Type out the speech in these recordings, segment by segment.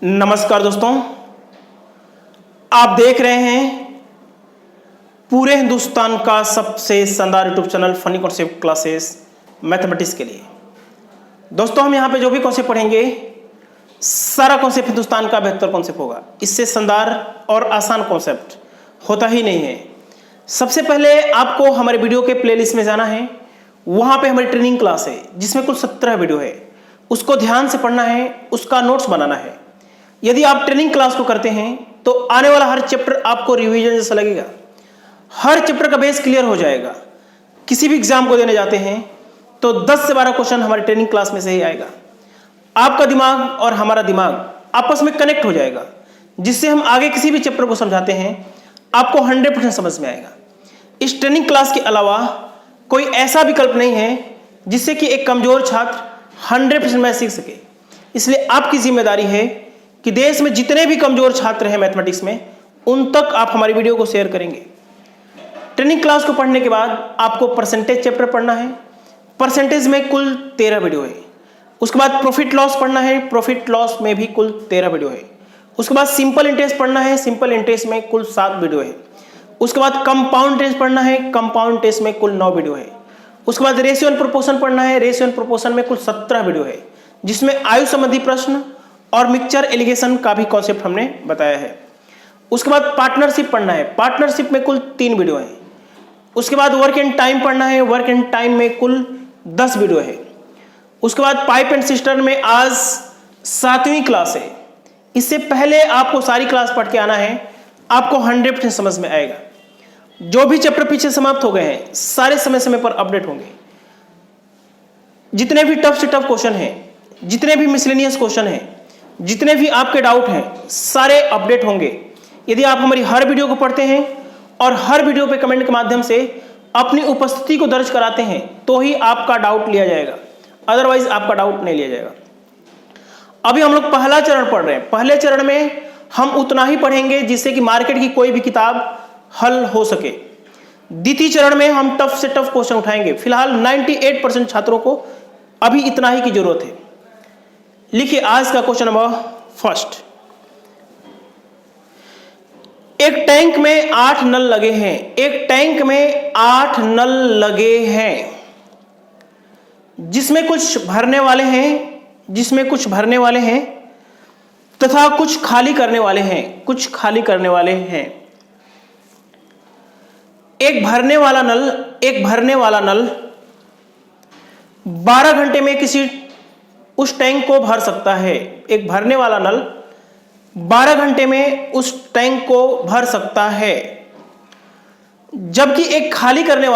नमस्कार दोस्तों, आप देख रहे हैं पूरे हिंदुस्तान का सबसे शानदार YouTube channel funny concept classes mathematics के लिए। दोस्तों, हम यहाँ पे जो भी कॉन्सेप्ट पढ़ेंगे सारा कॉन्सेप्ट हिंदुस्तान का बेहतर कॉन्सेप्ट होगा। इससे शानदार और आसान कॉन्सेप्ट होता ही नहीं है। सबसे पहले आपको हमारे वीडियो के प्लेलिस्ट में जाना है। वहाँ पे हमारी ट्रेनिंग क्लास है जिसमें कुल 17 वीडियो है। उसको ध्यान से पढ़ना है, उसका नोट्स बनाना है। यदि आप ट्रेनिंग क्लास को करते हैं तो आने वाला हर चैप्टर आपको रिवीजन जैसा लगेगा। हर चैप्टर का बेस क्लियर हो जाएगा। किसी भी एग्जाम को देने जाते हैं तो 10 से 12 क्वेश्चन हमारी ट्रेनिंग क्लास में से ही आएगा। आपका दिमाग और हमारा दिमाग आपस में कनेक्ट हो जाएगा, जिससे हम आगे किसी भी चैप्टर को समझाते हैं आपको 100% समझ में आएगा। इस ट्रेनिंग क्लास के अलावा कोई ऐसा विकल्प नहीं है जिससे कि एक कमजोर छात्र 100% मैथ सीख सके। इसलिए आपकी जिम्मेदारी है कि देश में जितने भी कमजोर छात्र हैं मैथमेटिक्स में, उन तक आप हमारी वीडियो को शेयर करेंगे। ट्रेनिंग क्लास को पढ़ने के बाद आपको परसेंटेज चैप्टर पढ़ना है। परसेंटेज में कुल 13 वीडियो है। उसके बाद प्रॉफिट लॉस पढ़ना है। प्रॉफिट लॉस में भी कुल 13 वीडियो है। उसके बाद सिंपल इंटरेस्ट पढ़ना है। सिंपल इंटरेस्ट में कुल 7 वीडियो है। उसके बाद कंपाउंड इंटरेस्ट पढ़ना है। कंपाउंड इंटरेस्ट में कुल 9 वीडियो है। उसके बाद रेशियो एंड प्रोपोर्शन पढ़ना है। रेशियो एंड प्रोपोर्शन में कुल 17 वीडियो है, जिसमें आयु संबंधी प्रश्न और मिक्सचर एलिगेशन का भी कॉन्सेप्ट हमने बताया है। उसके बाद पार्टनरशिप पढ़ना है। पार्टनरशिप में कुल 3 वीडियो है। उसके बाद वर्क एंड टाइम पढ़ना है। वर्क एंड टाइम में कुल 10 वीडियो है। उसके बाद पाइप एंड सिस्टम में आज 7वीं क्लास है। इससे पहले आपको सारी क्लास पढ़ के आना है, आपको 100% समझ में आएगा। जो भी चैप्टर पीछे समाप्त हो गए हैं सारे समय पर अपडेट होंगे। जितने भी टफ से टफ क्वेश्चन हैं, जितने भी मिसलेनियस क्वेश्चन हैं, जितने भी आपके डाउट हैं, सारे अपडेट होंगे। यदि आप हमारी हर वीडियो को पढ़ते हैं और हर वीडियो पे कमेंट के माध्यम से अपनी उपस्थिति को दर्ज कराते हैं तो ही आपका डाउट लिया जाएगा, अदरवाइज आपका डाउट नहीं लिया जाएगा। अभी हम लोग पहला चरण पढ़ रहे हैं। पहले चरण में हम उतना ही पढ़ेंगे जिससे कि मार्केट की कोई भी किताब हल हो सके। द्वितीय चरण में हम टफ से टफ क्वेश्चन उठाएंगे। फिलहाल 98% छात्रों को अभी इतना ही की जरूरत है। लिखिए आज का क्वेश्चन नंबर फर्स्ट। एक टैंक में 8 नल लगे हैं। एक टैंक में 8 नल लगे हैं, जिसमें कुछ भरने वाले हैं तथा कुछ खाली करने वाले हैं। एक भरने वाला नल 12 घंटे में किसी उस टैंक को भर सकता है। एक भरने वाला नल 12 घंटे में उस टैंक को भर सकता है, जबकि एक खाली करने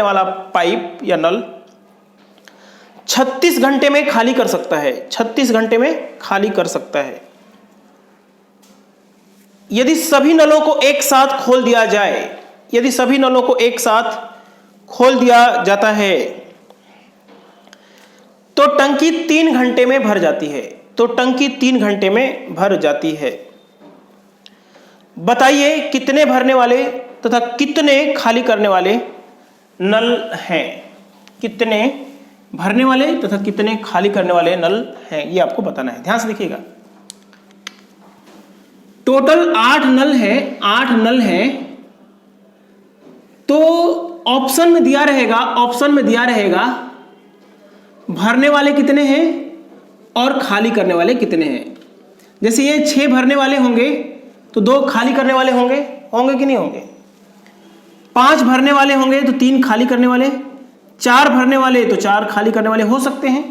वाला पाइप या नल 36 घंटे में खाली कर सकता है। 36 घंटे में खाली कर सकता है। यदि सभी नलों को एक साथ खोल दिया जाता है तो टंकी 3 घंटे में भर जाती है। बताइए कितने भरने वाले तथा कितने खाली करने वाले नल हैं। कितने भरने वाले तथा कितने खाली करने वाले नल हैं, ये आपको बताना है। ध्यान से देखिएगा। टोटल 8 नल है तो ऑप्शन में दिया रहेगा भरने वाले कितने हैं और खाली करने वाले कितने हैं। जैसे ये 6 भरने वाले होंगे तो 2 खाली करने वाले होंगे कि नहीं होंगे। 5 भरने वाले होंगे तो 3 खाली करने वाले। 4 भरने वाले तो 4 खाली करने वाले हो सकते हैं।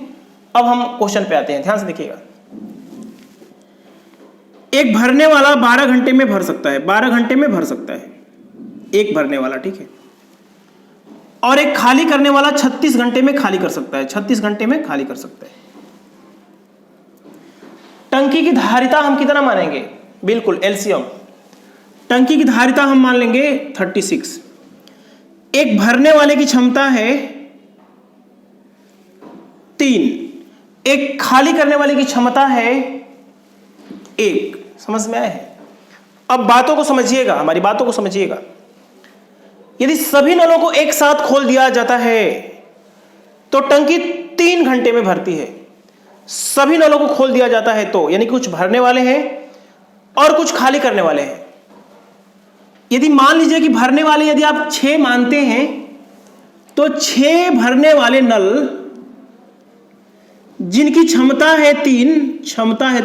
अब हम क्वेश्चन पे आते हैं, ध्यान से देखिएगा। एक भरने वाला 12 घंटे में भर सकता है। एक भरने वाला, ठीक है। और एक खाली करने वाला 36 घंटे में खाली कर सकता है। टंकी की धारिता हम कितना मानेंगे? बिल्कुल एलसीएम। टंकी की धारिता हम मान लेंगे 36। एक भरने वाले की क्षमता है 3। एक खाली करने वाले की क्षमता है 1। समझ में आया है? अब बातों को समझिएगा, हमारी बातों को समझिएगा। यदि सभी नलों को एक साथ खोल दिया जाता है तो टंकी 3 घंटे में भरती है। सभी नलों को खोल दिया जाता है तो यानी कुछ भरने वाले हैं और कुछ खाली करने वाले हैं। यदि मान लीजिए कि भरने वाले यदि आप 6 मानते हैं तो 6 भरने वाले नल जिनकी क्षमता है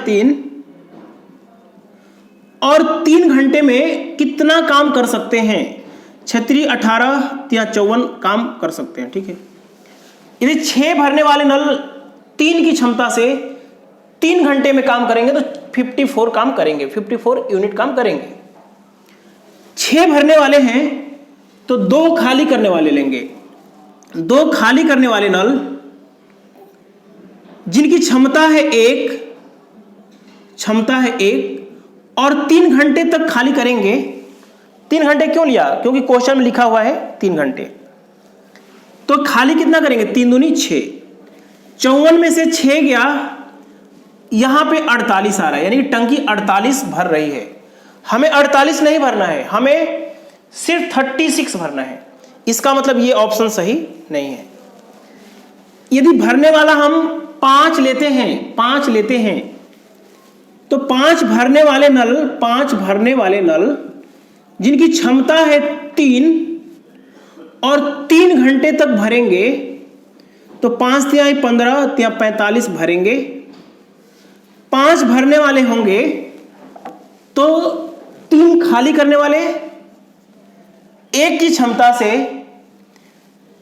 3 और 3 घंटे में कितना काम कर सकते हैं? 36, 18 या 54 काम कर सकते हैं। ठीक है, यदि 6 भरने वाले नल 3 की क्षमता से 3 घंटे में काम करेंगे तो 54 काम करेंगे, 54 यूनिट काम करेंगे। 6 भरने वाले हैं तो 2 खाली करने वाले लेंगे। 2 खाली करने वाले नल जिनकी क्षमता है 1 और 3 घंटे तक खाली करेंगे। 3 घंटे क्यों लिया? क्योंकि क्वेश्चन में लिखा हुआ है 3 घंटे। तो खाली कितना करेंगे? 3 दूनी 6, 54 में से 6 गया, यहां पे 48 आ रहा है, यानी कि टंकी 48 भर रही है। हमें 48 नहीं भरना है, हमें सिर्फ 36 भरना है। इसका मतलब ये ऑप्शन सही नहीं है। यदि भरने वाला हम 5 लेते हैं तो 5 भरने वाले नल जिनकी क्षमता है 3 और 3 घंटे तक भरेंगे तो 5 तिहाई 15 या 45 भरेंगे। 5 भरने वाले होंगे तो 3 खाली करने वाले, 1 की क्षमता से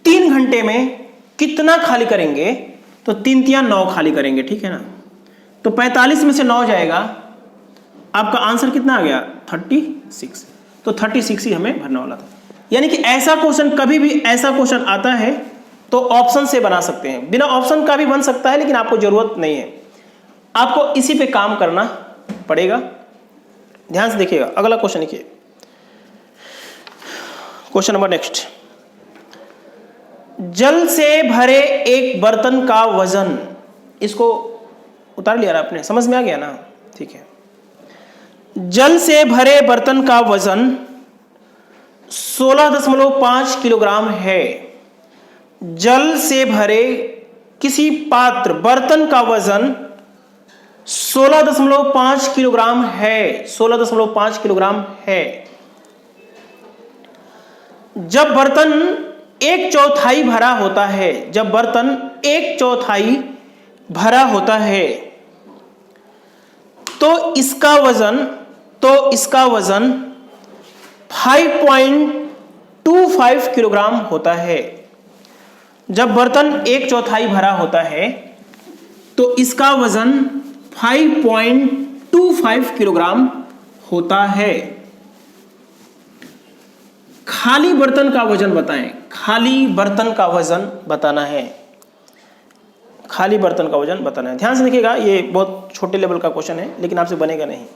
3 घंटे में कितना खाली करेंगे? तो 3 तिया 9 खाली करेंगे। ठीक है ना, तो 45 में से 9 जाएगा, आपका आंसर कितना आ गया? 36। तो 36 ही हमें भरना वाला था। यानी कि ऐसा क्वेश्चन, कभी भी ऐसा क्वेश्चन आता है तो ऑप्शन से बना सकते हैं, बिना ऑप्शन का भी बन सकता है, लेकिन आपको जरूरत नहीं है, आपको इसी पे काम करना पड़ेगा। ध्यान से देखिएगा, अगला क्वेश्चन लिखिए, क्वेश्चन नंबर नेक्स्ट। जल से भरे एक बर्तन का वजन, इसको उतार लिया ना आपने, समझ में आ गया ना? ठीक है, जल से भरे बर्तन का वजन 16.5 किलोग्राम है। जल से भरे किसी पात्र बर्तन का वजन 16.5 किलोग्राम है। 16.5 किलोग्राम है। जब बर्तन 1/4 भरा होता है, जब बर्तन 1/4 भरा होता है तो इसका वजन 5.25 किलोग्राम होता है। जब बर्तन 1/4 भरा होता है तो इसका वजन 5.25 किलोग्राम होता है। खाली बर्तन का वजन बताएं। खाली बर्तन का वजन बताना है। खाली बर्तन का वजन बताना है। ध्यान से देखिएगा, ये बहुत छोटे लेवल का क्वेश्चन है, लेकिन आपसे बनेगा नहीं,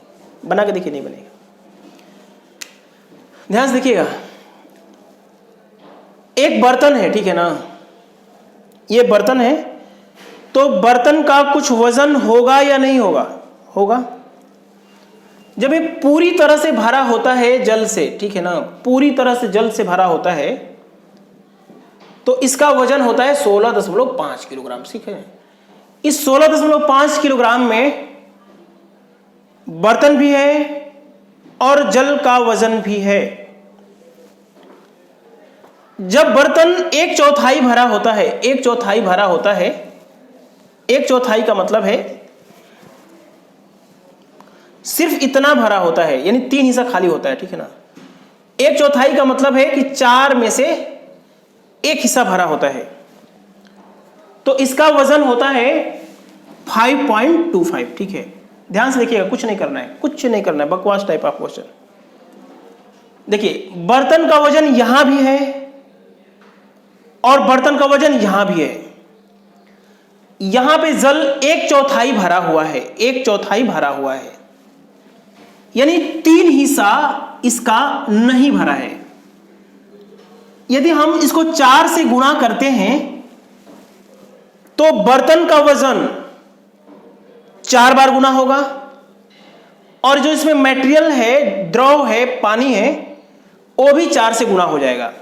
बना के देखिए, नहीं बनेगा। ध्यान से देखिएगा, एक बर्तन है, ठीक है ना, ये बर्तन है, तो बर्तन का कुछ वजन होगा या नहीं होगा? होगा। जब ये पूरी तरह से भरा होता है जल से, ठीक है ना, पूरी तरह से जल से भरा होता है तो इसका वजन होता है 16.5 किलोग्राम। ठीक है, इस 16.5 किलोग्राम में बर्तन भी है और जल का वजन भी है। जब बर्तन 1/4 भरा होता है, 1/4 भरा होता है, 1/4 का मतलब है सिर्फ इतना भरा होता है, यानी 3 हिस्सा खाली होता है, ठीक है ना। 1/4 का मतलब है कि 4 में से 1 हिस्सा भरा होता है, तो इसका वजन होता है 5.25। ठीक है, ध्यान से देखिएगा, कुछ नहीं करना है, कुछ नहीं करना है, बकवास टाइप ऑफ क्वेश्चन। देखिए, बर्तन का वजन यहां भी है और बर्तन का वजन यहां भी है। यहां पे जल 1/4 भरा हुआ है, 1/4 भरा हुआ है, यानी 3 हिस्सा इसका नहीं भरा है। यदि हम इसको 4 से गुणा करते हैं तो बर्तन का वजन 4 बार गुना होगा और जो इसमें मटेरियल है, द्रव है, पानी है, वो भी 4 से गुणा हो जाएगा।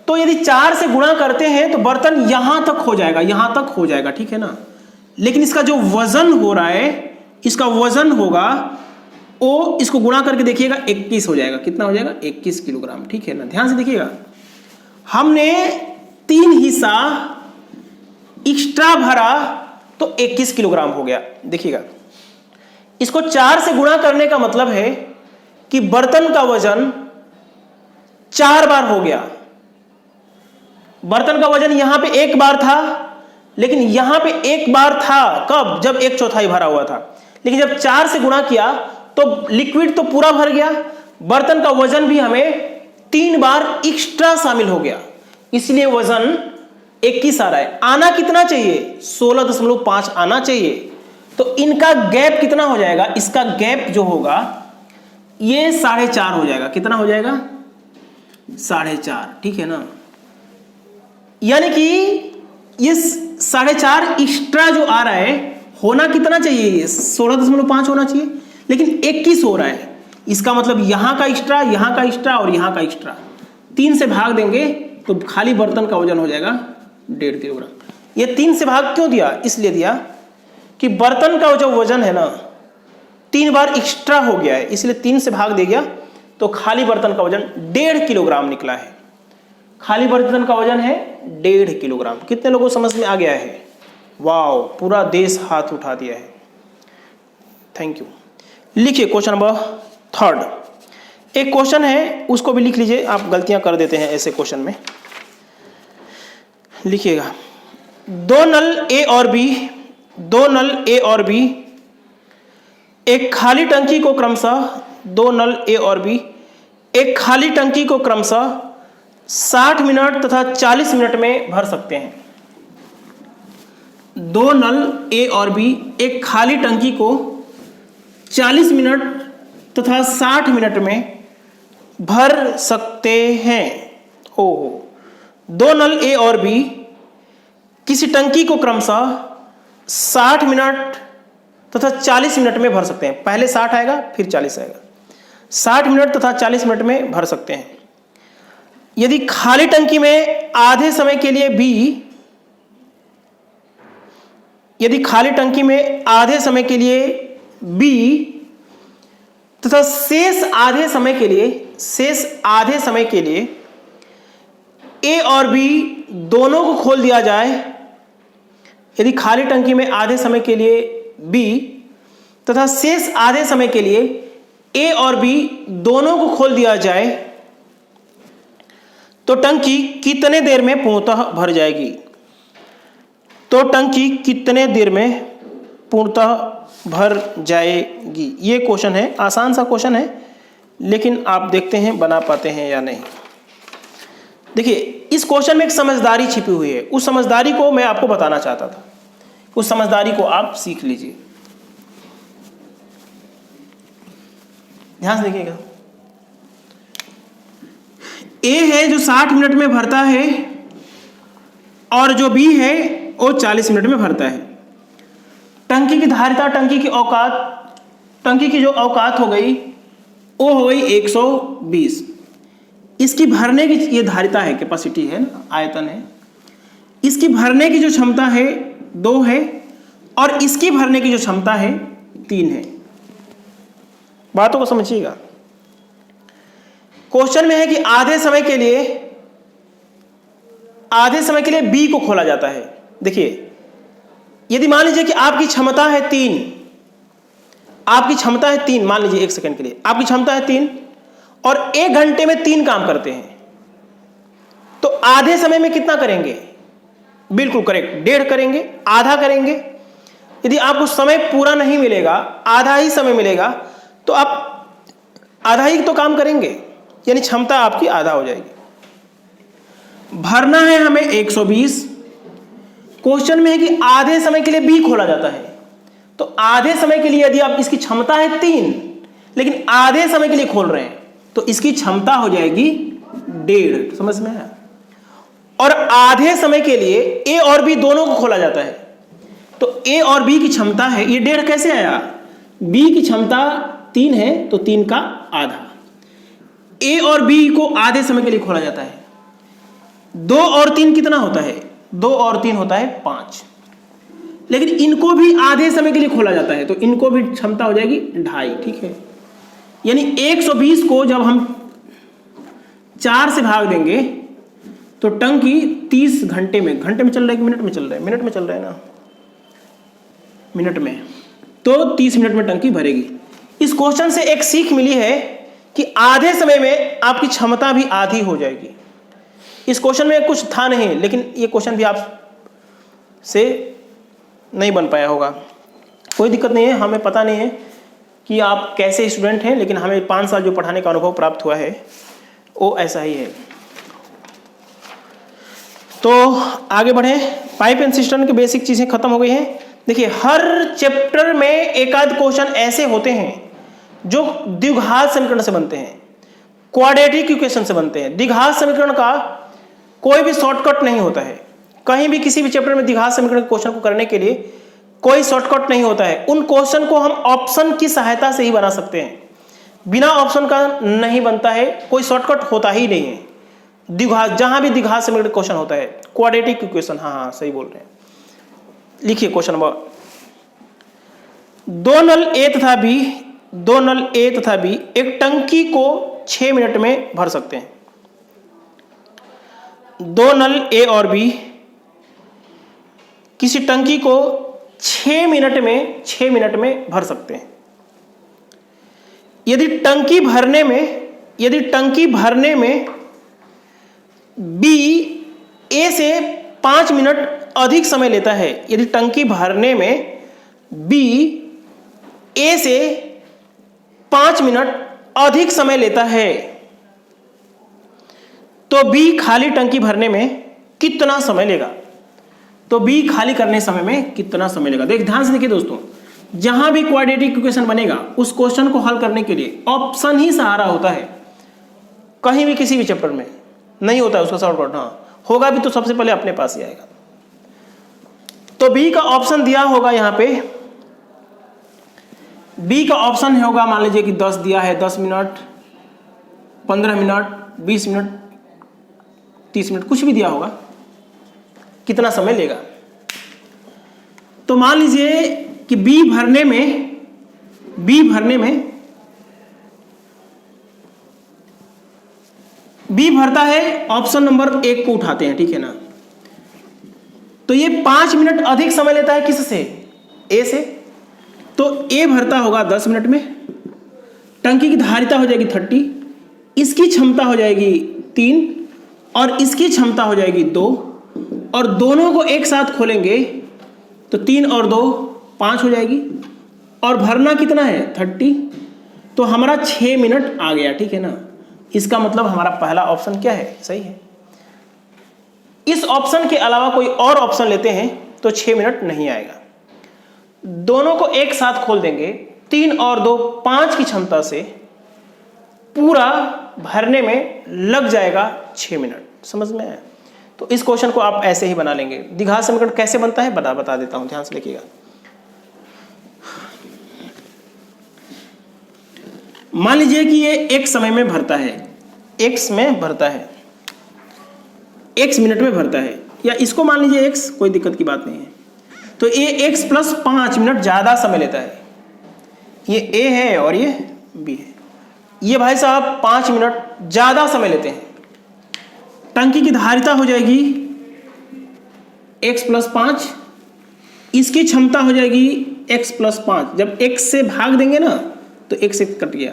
तो यदि 4 से गुणा करते हैं तो बर्तन यहां तक हो जाएगा, यहां तक हो जाएगा, ठीक है ना। लेकिन इसका जो वजन हो रहा है, इसका वजन होगा वो, इसको गुणा करके देखिएगा 21 हो जाएगा। कितना हो जाएगा? 21 किलोग्राम। ठीक है ना, ध्यान से देखिएगा। हमने 3 हिस्सा एक्स्ट्रा भरा तो 21 किलोग्राम हो गया। देखिएगा, इसको 4 से गुणा करने का मतलब है कि बर्तन का वजन 4 बार हो गया। बर्तन का वजन यहां पे 1 बार था, लेकिन यहां पे 1 बार था कब? जब 1/4 भरा हुआ था। लेकिन जब 4 से गुणा किया तो लिक्विड तो पूरा भर गया, बर्तन का वजन भी हमें 3 बार एक्स्ट्रा शामिल हो गया, इसलिए वजन 21 आ रहा है। आना कितना चाहिए? 16.5 आना चाहिए। तो इनका गैप कितना हो जाएगा? इसका गैप जो होगा ये 4.5 हो जाएगा। कितना हो जाएगा? 4.5। ठीक है ना, यानी कि ये 4.5 एक्स्ट्रा जो आ रहा है, होना कितना चाहिए? ये 16.5 होना चाहिए, लेकिन 21 हो रहा है। इसका मतलब यहां का एक्स्ट्रा, यहां का एक्स्ट्रा और यहां का एक्स्ट्रा 3 से भाग देंगे तो खाली बर्तन का वजन हो जाएगा 1.5 किलोग्राम। ये 3 से भाग क्यों दिया? इसलिए दिया कि बर्तन का जो वजन है ना 3 बार एक्स्ट्रा हो गया है, इसलिए 3 से भाग दे गया तो खाली बर्तन का वजन 1.5 किलोग्राम निकला है। खाली बर्तन का वजन है 1.5 किलोग्राम। कितने लोगों को समझ में आ गया है? वाओ, पूरा देश हाथ उठा दिया है। Thank you. लिखिए क्वेश्चन नंबर 3। एक क्वेश्चन है, उसको भी लिख लीजिए। आप गलतियां कर देते हैं ऐसे क्वेश्चन में। लिखिएगा, 2 नल ए और बी, 2 नल ए और बी, एक खाली टंकी को क्रमशः 2 नल ए और बी एक खाली टंकी को क्रमशः 60 मिनट तथा 40 मिनट में भर सकते हैं। 2 नल ए और बी एक खाली टंकी को 40 मिनट तथा 60 मिनट में भर सकते हैं। ओहो, 2 नल ए और बी किसी टंकी को क्रमशः 60 मिनट तथा 40 मिनट में भर सकते हैं। पहले 60 आएगा फिर 40 आएगा। 60 मिनट तथा 40 मिनट में भर सकते हैं। यदि खाली टंकी में आधे समय के लिए बी, यदि खाली टंकी में आधे समय के लिए बी तथा शेष आधे समय के लिए ए और बी दोनों को खोल दिया जाए। यदि खाली टंकी में आधे समय के लिए बी तथा शेष आधे समय के लिए ए और बी दोनों को खोल दिया जाए तो टंकी कितने देर में पूर्णतः भर जाएगी? तो टंकी कितने देर में पूर्णतः भर जाएगी? ये क्वेश्चन है, आसान सा क्वेश्चन है, लेकिन आप देखते हैं बना पाते हैं या नहीं। देखिए, इस क्वेश्चन में एक समझदारी छिपी हुई है। उस समझदारी को मैं आपको बताना चाहता था, उस समझदारी को आप सीख लीजिए। ध्यान से देखिएगा। ए है जो 60 मिनट में भरता है और जो बी है वो 40 मिनट में भरता है। टंकी की धारिता, टंकी की जो औकात हो गई वो हो गई 120। इसकी भरने की ये धारिता है, कैपेसिटी है ना, आयतन है। इसकी भरने की जो क्षमता है 2 है और इसकी भरने की जो क्षमता है 3 है। बातों को समझिएगा। क्वेश्चन में है कि आधे समय के लिए बी को खोला जाता है। देखिए, यदि मान लीजिए कि आपकी क्षमता है 3, मान लीजिए 1 सेकंड के लिए आपकी क्षमता है 3 और 1 घंटे में 3 काम करते हैं, तो आधे समय में कितना करेंगे? बिल्कुल करेक्ट, 1.5 करेंगे, आधा करेंगे। यदि आपको समय पूरा नहीं मिलेगा, आधा ही समय मिलेगा, तो आप आधा ही तो काम करेंगे, यानी क्षमता आपकी आधा हो जाएगी। भरना है हमें 120। क्वेश्चन में है कि आधे समय के लिए बी खोला जाता है, तो आधे समय के लिए यदि आप, इसकी क्षमता है 3 लेकिन आधे समय के लिए खोल रहे हैं, तो इसकी क्षमता हो जाएगी 1.5। समझ में आया? और आधे समय के लिए ए और बी दोनों को खोला जाता है, तो ए और बी की क्षमता है, ये 1.5 कैसे आया? बी की क्षमता 3 है तो 3 का आधा। ए और बी को आधे समय के लिए खोला जाता है। 2 और 3 कितना होता है? 2 और 3 होता है 5। लेकिन इनको भी आधे समय के लिए खोला जाता है, तो इनको भी क्षमता हो जाएगी 2.5, ठीक है। यानी 120 को जब हम 4 से भाग देंगे तो टंकी 30 घंटे में चल रहा है कि मिनट में चल रहा है? मिनट में चल रहा है ना, मिनट में, तो 30 मिनट में टंकी भरेगी। इस क्वेश्चन से एक सीख मिली है कि आधे समय में आपकी क्षमता भी आधी हो जाएगी। इस क्वेश्चन में कुछ था नहीं, लेकिन ये क्वेश्चन भी आप से नहीं बन पाया होगा। कोई दिक्कत नहीं है, हमें पता नहीं है कि आप कैसे स्टूडेंट हैं, लेकिन हमें 5 साल जो पढ़ाने का अनुभव प्राप्त हुआ है वो ऐसा ही है। तो आगे बढ़े। पाइप एंड सिस्टम की बेसिक चीजें खत्म हो गई हैं। देखिए, हर चैप्टर में एक आध क्वेश्चन ऐसे होते हैं जो द्विघात समीकरण से बनते हैं, क्वाड्रेटिक इक्वेशन से बनते हैं। द्विघात समीकरण का कोई भी शॉर्टकट नहीं होता है। कहीं भी किसी भी चैप्टर में द्विघात समीकरण के क्वेश्चन को करने के लिए कोई शॉर्टकट नहीं होता है। उन क्वेश्चन को हम ऑप्शन की सहायता से ही बना सकते हैं, बिना ऑप्शन का नहीं बनता है, कोई शॉर्टकट होता ही नहीं है। द्विघात, जहां भी द्विघात समीकरण क्वेश्चन होता है, क्वाड्रेटिक इक्वेशन, हाँ सही बोल रहे हैं। लिखिए क्वेश्चन नंबर, दो नल ए तथा बी एक टंकी को 6 मिनट में भर सकते हैं। दो नल ए और बी किसी टंकी को 6 मिनट में भर सकते हैं। यदि टंकी भरने में बी ए से 5 मिनट अधिक समय लेता है, यदि टंकी भरने में बी ए से 5 मिनट अधिक समय लेता है, तो बी खाली टंकी भरने में कितना समय लेगा? तो बी खाली करने समय में कितना समय लेगा? देख, ध्यान से देखिए दोस्तों, जहां भी क्वाड्रेटिक इक्वेशन बनेगा उस क्वेश्चन को हल करने के लिए ऑप्शन ही सहारा होता है। कहीं भी किसी भी चैप्टर में नहीं होता है उसका शॉर्टकट, हाँ होगा भी तो सबसे पहले अपने पास ही आएगा। तो बी का ऑप्शन दिया होगा, यहां पे बी का ऑप्शन होगा, मान लीजिए कि 10 दिया है, 10 मिनट, 15 मिनट, 20 मिनट, 30 मिनट, कुछ भी दिया होगा, कितना समय लेगा। तो मान लीजिए कि बी भरने बी भरता है, ऑप्शन नंबर 1 को उठाते हैं, ठीक है ना। तो ये 5 मिनट अधिक समय लेता है किससे? ए से। तो ए भरता होगा 10 मिनट में, टंकी की धारिता हो जाएगी 30, इसकी क्षमता हो जाएगी 3 और इसकी क्षमता हो जाएगी 2, और दोनों को एक साथ खोलेंगे तो 3 और 2 5 हो जाएगी, और भरना कितना है? 30। तो हमारा 6 मिनट आ गया, ठीक है ना। इसका मतलब हमारा पहला ऑप्शन क्या है? सही है। इस ऑप्शन के अलावा कोई और ऑप्शन लेते हैं तो 6 मिनट नहीं आएगा। दोनों को एक साथ खोल देंगे, 3 और 2 5 की क्षमता से पूरा भरने में लग जाएगा 6 मिनट। समझ में आया? तो इस क्वेश्चन को आप ऐसे ही बना लेंगे। द्विघात समीकरण कैसे बनता है बता देता हूं, ध्यान से देखिएगा। मान लीजिए कि ये एक समय में भरता है, x में भरता है, x मिनट में भरता है, या इसको मान लीजिए x, कोई दिक्कत की बात नहीं है। तो ये x प्लस 5 मिनट ज्यादा समय लेता है। ये a है और ये b है। ये भाई साहब 5 मिनट ज्यादा समय लेते हैं। टंकी की धारिता हो जाएगी x प्लस 5, इसकी क्षमता हो जाएगी x प्लस 5। जब x से भाग देंगे ना तो x से कट गया,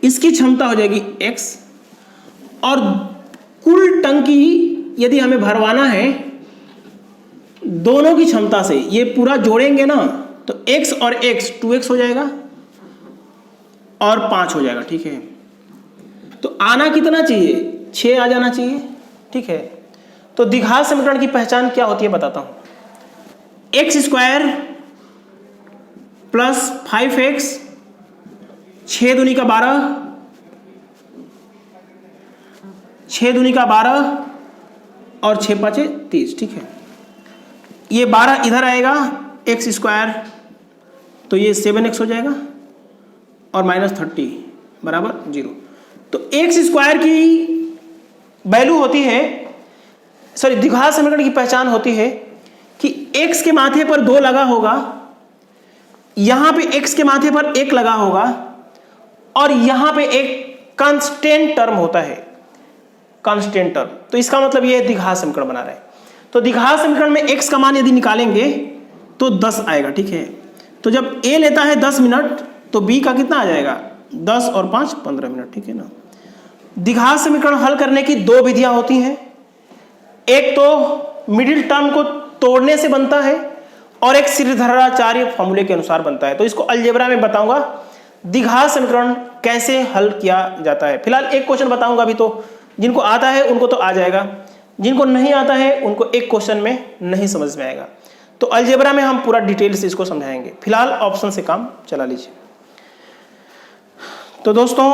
इसकी क्षमता हो जाएगी x, और कुल टंकी यदि हमें भरवाना है दोनों की क्षमता से, ये पूरा जोड़ेंगे ना तो x और x 2x हो जाएगा और 5 हो जाएगा, ठीक है। तो आना कितना चाहिए? 6 आ जाना चाहिए, ठीक है। तो द्विघात समीकरण की पहचान क्या होती है बताता हूं। x स्क्वायर प्लस 5x, 6 दूनी का 12, 6 दूनी का 12 और 6 पाँचे 30, ठीक है। ये 12 इधर आएगा, x स्क्वायर, तो ये 7x हो जाएगा और माइनस 30 बराबर 0। तो x स्क्वायर की वैल्यू होती है, सॉरी द्विघात समीकरण की पहचान होती है कि x के माथे पर 2 लगा होगा, यहां पे x के माथे पर 1 लगा होगा और यहां पे एक कांस्टेंट टर्म होता है, कांस्टेंट टर्म। तो इसका मतलब ये द्विघात समीकरण बना रहे हैं। तो द्विघात समीकरण में x का मान यदि निकालेंगे तो 10 आएगा, ठीक है। तो जब a लेता है 10 मिनट तो b का कितना आ जाएगा, 10 और 5 15 मिनट, ठीक है ना। द्विघात समीकरण हल करने की 2 विधियां होती हैं, एक तो मिडिल टर्म को तोड़ने से बनता है और एक श्रीधराचार्य फॉर्मूले के अनुसार बनता है। तो इसको अलजेब्रा में बताऊंगा द्विघात समीकरण कैसे हल किया जाता है। फिलहाल एक क्वेश्चन बताऊंगा अभी, तो जिनको आता है उनको तो आ जाएगा, जिनको नहीं आता है उनको एक क्वेश्चन में नहीं समझ में आएगा। तो अलजेब्रा में हम पूरा डिटेल से इसको समझाएंगे। फिलहाल ऑप्शन से काम चला लीजिए। तो दोस्तों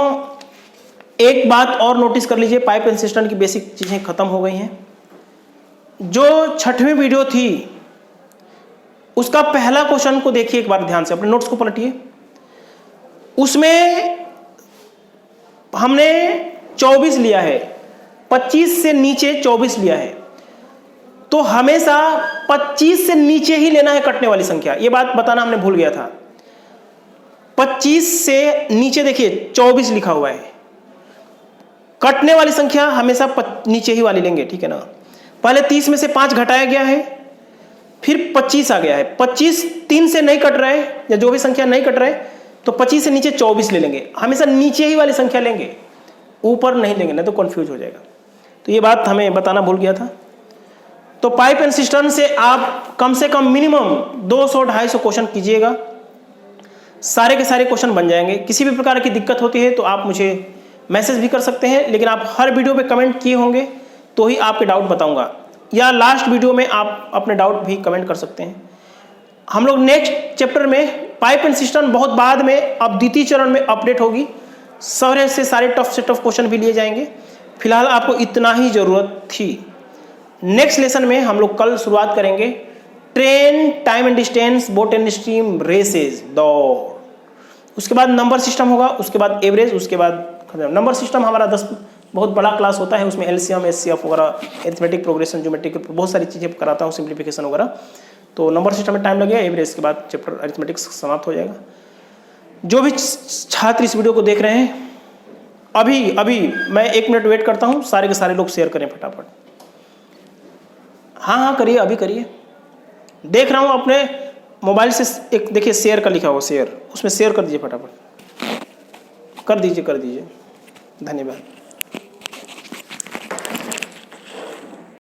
एक बात और नोटिस कर लीजिए, पाइप एंड सिस्टम की बेसिक चीजें खत्म हो गई हैं। जो 6वीं वीडियो थी उसका पहला क्वेश्चन को देखिए एक बार ध्यान से, अपने नोट्स को पलटिए। उसमें हमने 24 लिया है, 25 से नीचे 24 लिया है, तो हमेशा 25 से नीचे ही लेना है कटने वाली संख्या। यह बात बताना हमने भूल गया था। 25 से नीचे देखिए 24 लिखा हुआ है, कटने वाली संख्या हमेशा नीचे ही वाली लेंगे, ठीक है ना। पहले 30 में से 5 घटाया गया है, फिर 25 आ गया है। 25 3 से नहीं कट रहे या जो भी संख्या नहीं कट रहे तो 25 से नीचे 24 ले लेंगे, हमेशा नीचे ही वाली संख्या लेंगे, ऊपर नहीं लेंगे, नहीं तो कंफ्यूज हो जाएगा। तो ये बात हमें बताना भूल गया था। तो पाइप एंड सिस्टम से आप कम से कम मिनिमम 200-250 क्वेश्चन कीजिएगा, सारे के सारे क्वेश्चन बन जाएंगे। किसी भी प्रकार की दिक्कत होती है तो आप मुझे मैसेज भी कर सकते हैं, लेकिन आप हर वीडियो पे कमेंट किए होंगे तो ही आपके डाउट बताऊंगा, या लास्ट वीडियो में आप अपने डाउट भी कमेंट कर सकते हैं। हम लोग नेक्स्ट चैप्टर में पाइप एंड सिस्टम बहुत बाद में, अब द्वितीय चरण में अपडेट होगी, सारे से सारे टफ से टफ क्वेश्चन भी लिए जाएंगे। फिलहाल आपको इतना ही जरूरत थी। नेक्स्ट लेसन में हम लोग कल शुरुआत करेंगे train, time and distance, boat and stream, races, दौड़। उसके बाद नंबर सिस्टम होगा, उसके बाद एवरेज, उसके बाद नंबर सिस्टम हमारा 10 बहुत बड़ा क्लास होता है, उसमें एलसीएम, एचसीएफ वगैरह, अरिथमेटिक, प्रोग्रेशन, ज्योमेट्रिक, बहुत सारी चीज़ें कराता हूँ, सिंप्लीफिकेशन वगैरह। तो नंबर सिस्टम में टाइम लगेगा, एवरेज के बाद चैप्टर अरिथमेटिक्स समाप्त हो जाएगा। जो भी छात्र इस वीडियो को देख रहे हैं, अभी मैं 1 मिनट वेट करता हूँ, सारे के सारे लोग शेयर करें फटाफट। हाँ करिए, अभी करिए। देख रहा हूँ अपने मोबाइल से, एक देखिए शेयर का लिखा हुआ, शेयर, उसमें शेयर कर दीजिए फटाफट, कर दीजिए। धन्यवाद।